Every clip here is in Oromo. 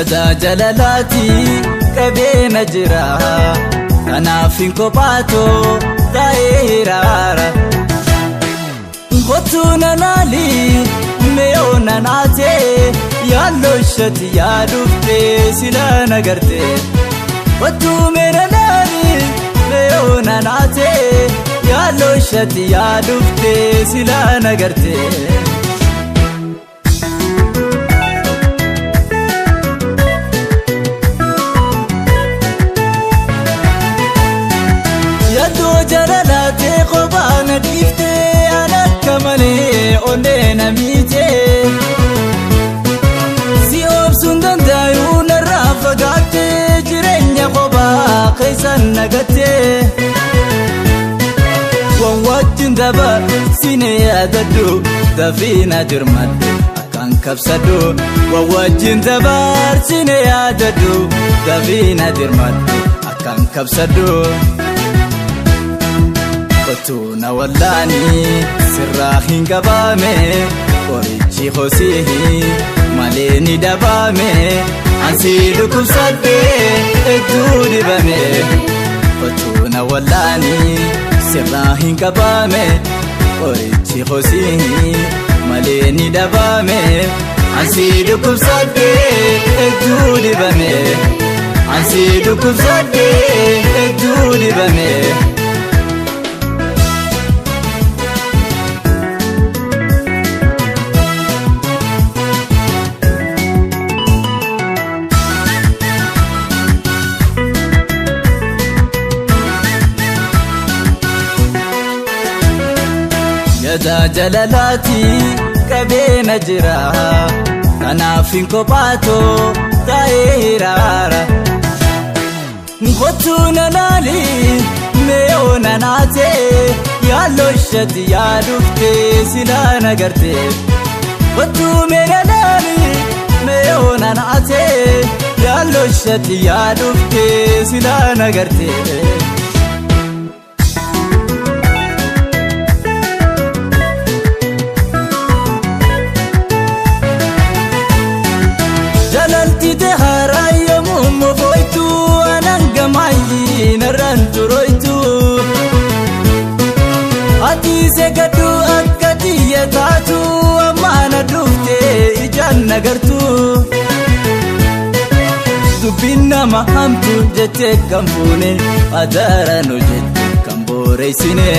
Gada jalalati qabeena jira kanaaf hin kophaatu ta'ee raara Kotuna nali meona nate yallo shati yadufte sila nagarte Kotumena nali meona nate yallo shati yadufte sila nagarte Yaddo jalalate qobana difte Kamale onena mite Si obsundan dayuna rafagate jirenya qoba kaysan nagate Wan wajjin daba sine yadadu dafina jirmad akan kabsadu Wan wajjin daba sine yadadu dafina jirmad akan kabsadu Kotuna wallani sirrahin gabame Korichi hosihi maleni dabame Ansi dukumsadde eddu dibame Kotuna wallani sirrahin gabame Korichi hosihi maleni dabame Ansi dukumsadde eddu dibame Ansi dukumsadde eddu dibame Gada jalalati qabeena jira kanaaf hin kophaatu ta'ee raara Kotuna nali meona nate yallo shati yadufte sila nagarte Kotumena nali meona nate yallo shati yadufte sila nagarte Jalaltite haraya mummo foitu ananga mayi narantu roitu Ati segadu akkati yatatu amana dufte ijan nagartu Dubbina mahamtu jette kambune adara no jette kambore sine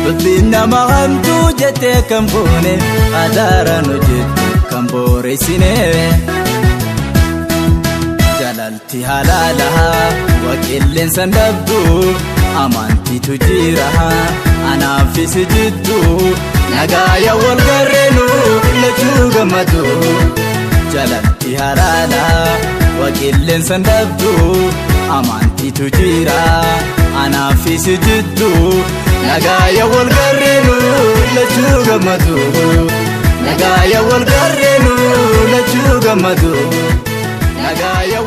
Dubbina mahamtu jette kambune adara no jette kambore sine Jalalti halalaha waqilleen sandabdu amanti tujiraha anaafis jiddu nagaaya wal garreenu lachuu gammadu Jalalti halalaha waqilleen sandabdu amanti tujiraha anaafis jiddu nagaaya wal garreenu lachuu gammadu Nagaaya wal garreenu lachuu gammadu Nagaaya